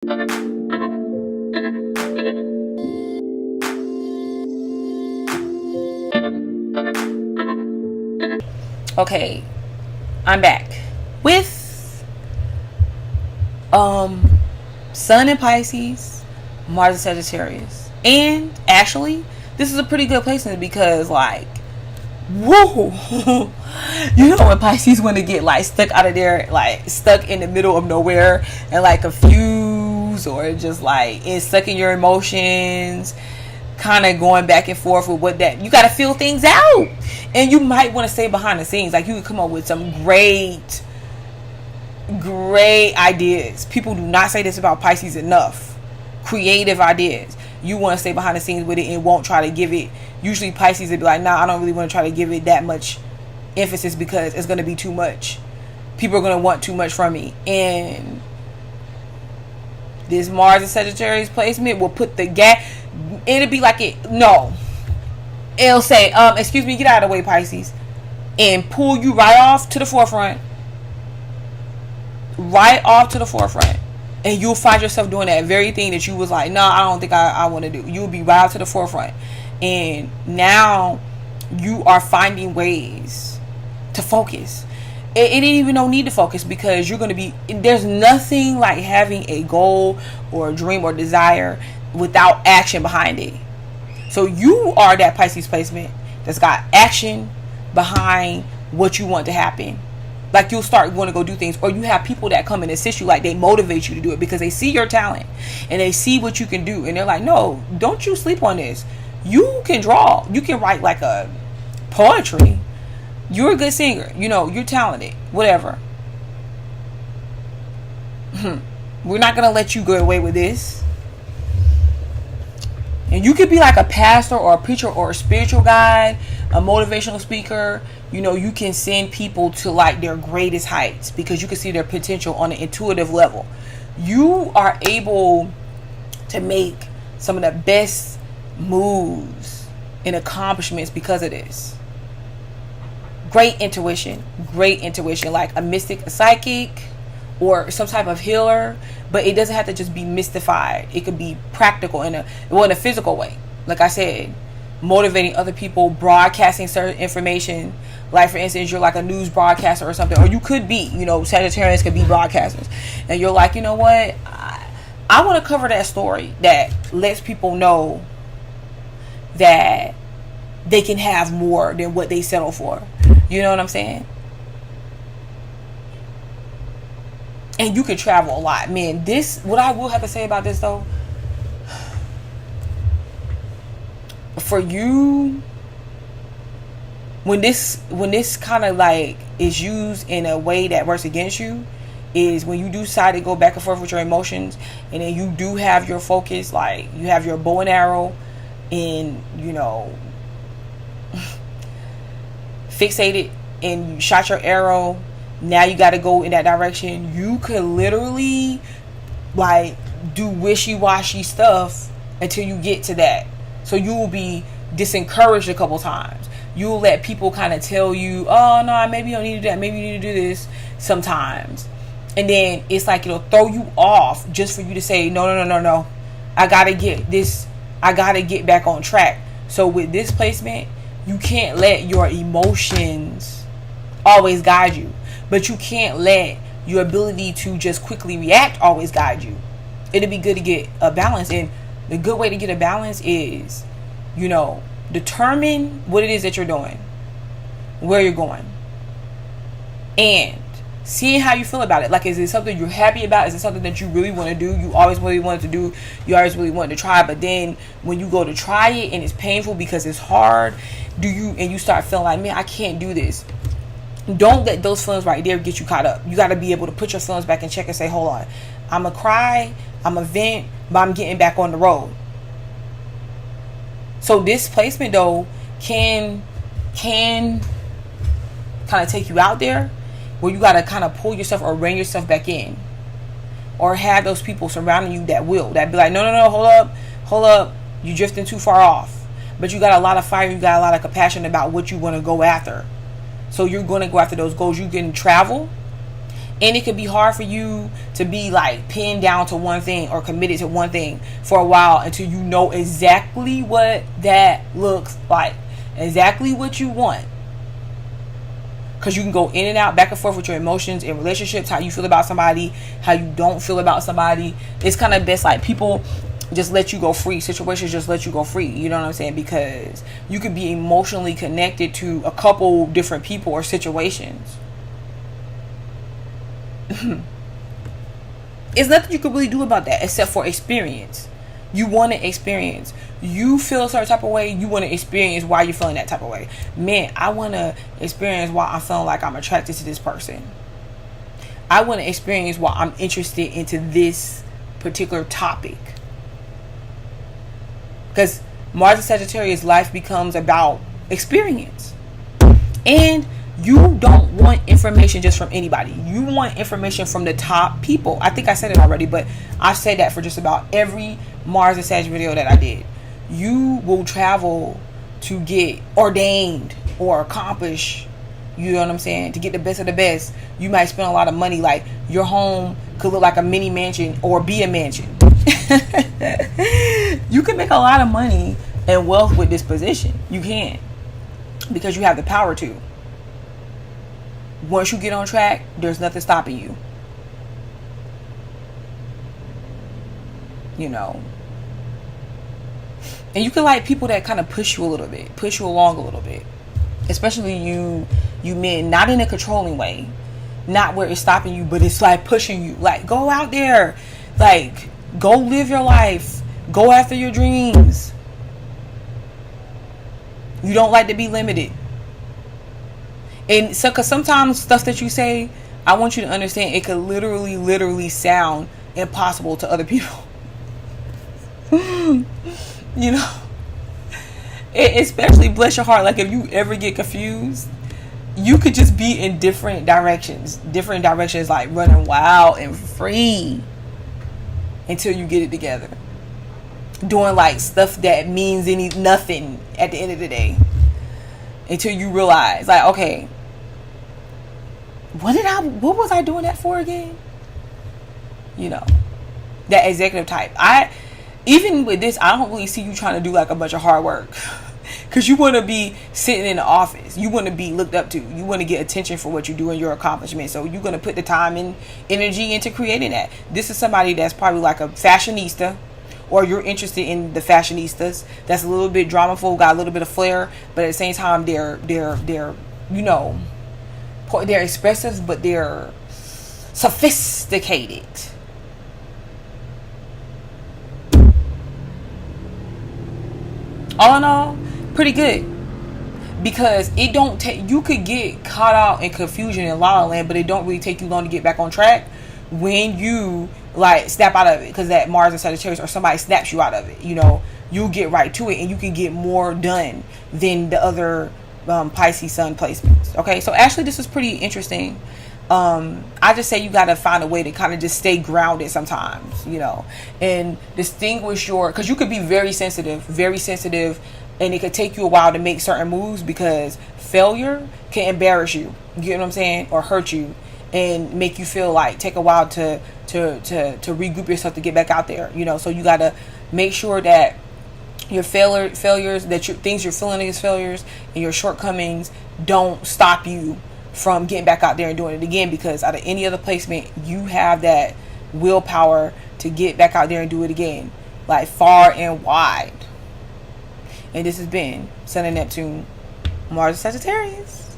Okay, I'm back with Sun in Pisces, Mars in Sagittarius. And actually, this is a pretty good placement because, like, whoa, you know when Pisces want to get like stuck out of there, like stuck in the middle of nowhere and like confused or just like stuck in your emotions, kind of going back and forth with what that you got to feel things out, and you might want to stay behind the scenes. Like, you could come up with some great ideas. People do not say this about Pisces enough. Creative ideas. You want to stay behind the scenes with it and won't try to give it. Usually Pisces would be like, nah, I don't really want to try to give it that much emphasis because it's going to be too much. People are going to want too much from me. And this Mars and Sagittarius placement will put the gap. It'll be like it'll say, excuse me, get out of the way, Pisces, and pull you right off to the forefront. Right off to the forefront. And you'll find yourself doing that very thing that you was like, no, I don't think I want to do. You'll be right out to the forefront. And now you are finding ways to focus. It ain't even no need to focus because you're going to be, there's nothing like having a goal or a dream or desire without action behind it. So you are that Pisces placement that's got action behind what you want to happen. Like, you'll start going to go do things, or you have people that come and assist you, like they motivate you to do it because they see your talent and they see what you can do, and they're like, no, don't you sleep on this. You can draw, you can write like a poetry, you're a good singer, you're talented, whatever. We're not gonna let you go away with this. And you could be like a pastor or a preacher or a spiritual guide, a motivational speaker. You can send people to like their greatest heights because you can see their potential on an intuitive level. You are able to make some of the best moves and accomplishments because of this. Great intuition, like a mystic, a psychic, or some type of healer. But it doesn't have to just be mystified. It could be practical in a physical way. Like I said, motivating other people, broadcasting certain information. Like, for instance, you're like a news broadcaster or something, or you could be, Sagittarius could be broadcasters, and you're like, you know what, I want to cover that story that lets people know that they can have more than what they settle for. You know what I'm saying? And you can travel a lot, man. What I will have to say about this though, for you, when this kind of like is used in a way that works against you, is when you do decide to go back and forth with your emotions, and then you do have your focus, like you have your bow and arrow, and fixated, and you shot your arrow. Now you got to go in that direction. You could literally like do wishy-washy stuff until you get to that. So you will be disencouraged a couple times. You'll let people kind of tell you, oh no, maybe you don't need to do that, maybe you need to do this sometimes. And then it's like it'll throw you off just for you to say, no, I gotta get back on track. So with this placement, you can't let your emotions always guide you. But you can't let your ability to just quickly react always guide you. It'd be good to get a balance. And the good way to get a balance is, determine what it is that you're doing, where you're going, and seeing how you feel about it. Like, is it something you're happy about? Is it something that you really want to do? You always really wanted to do. You always really wanted to try. But then when you go to try it and it's painful because it's hard, and you start feeling like, man, I can't do this. Don't let those feelings right there get you caught up. You got to be able to put your feelings back in check and say, hold on, I'm going to cry, I'm going to vent, but I'm getting back on the road. So this placement though can kind of take you out there where you got to kind of pull yourself or rein yourself back in, or have those people surrounding you that be like, no, hold up, you're drifting too far off. But you got a lot of fire, you got a lot of compassion about what you want to go after. So you're going to go after those goals. You can travel And it could be hard for you to be like pinned down to one thing or committed to one thing for a while until you know exactly what that looks like, exactly what you want. Because you can go in and out, back and forth with your emotions in relationships, how you feel about somebody, how you don't feel about somebody. It's kind of best like people just let you go free. Situations just let you go free. You know what I'm saying? Because you could be emotionally connected to a couple different people or situations. It's nothing you can really do about that except for experience. You want to experience. You feel a certain type of way, you want to experience why you're feeling that type of way. Man, I want to experience why I'm feeling like I'm attracted to this person. I want to experience why I'm interested into this particular topic. Because Mars and Sagittarius, life becomes about experience. And you don't want information just from anybody. You want information from the top people. I think I said it already, but I've said that for just about every Mars and Sag video that I did. You will travel to get ordained or accomplish, you know what I'm saying, to get the best of the best. You might spend a lot of money. Like your home could look like a mini mansion or be a mansion. You can make a lot of money and wealth with this position. You can, because you have the power to. Once you get on track, there's nothing stopping you. You know. And you can like people that kind of push you a little bit, push you along a little bit. Especially you men, not in a controlling way. Not where it's stopping you, but it's like pushing you. Like, go out there. Like, go live your life. Go after your dreams. You don't like to be limited. And so, because sometimes stuff that you say, I want you to understand, it could literally sound impossible to other people. You know, especially, bless your heart, like if you ever get confused, you could just be in different directions, like running wild and free until you get it together, doing like stuff that means nothing at the end of the day, until you realize, like, okay, what was I doing that for again? You know, that executive type. Even with this, I don't really see you trying to do like a bunch of hard work, because you want to be sitting in the office. You want to be looked up to. You want to get attention for what you do and your accomplishments. So you're going to put the time and energy into creating that. This is somebody that's probably like a fashionista, or you're interested in the fashionistas. That's a little bit dramaful, got a little bit of flair, but at the same time, they're you know, they're expressive, but they're sophisticated. All in all, pretty good, because it don't take, you could get caught out in confusion in La La Land, but it don't really take you long to get back on track when you like snap out of it, because that Mars and Sagittarius, or somebody snaps you out of it. You know, you'll get right to it and you can get more done than the other Pisces sun placements. Okay, so actually this is pretty interesting. I just say you got to find a way to kind of just stay grounded sometimes, you know, and distinguish because you could be very sensitive, and it could take you a while to make certain moves, because failure can embarrass you, you know what I'm saying, or hurt you and make you feel like take a while to regroup yourself to get back out there, you know. So you got to make sure that your failures, that things you're feeling as failures and your shortcomings don't stop you from getting back out there and doing it again, because out of any other placement, you have that willpower to get back out there and do it again, like far and wide. And this has been Sun and Neptune, Mars and Sagittarius.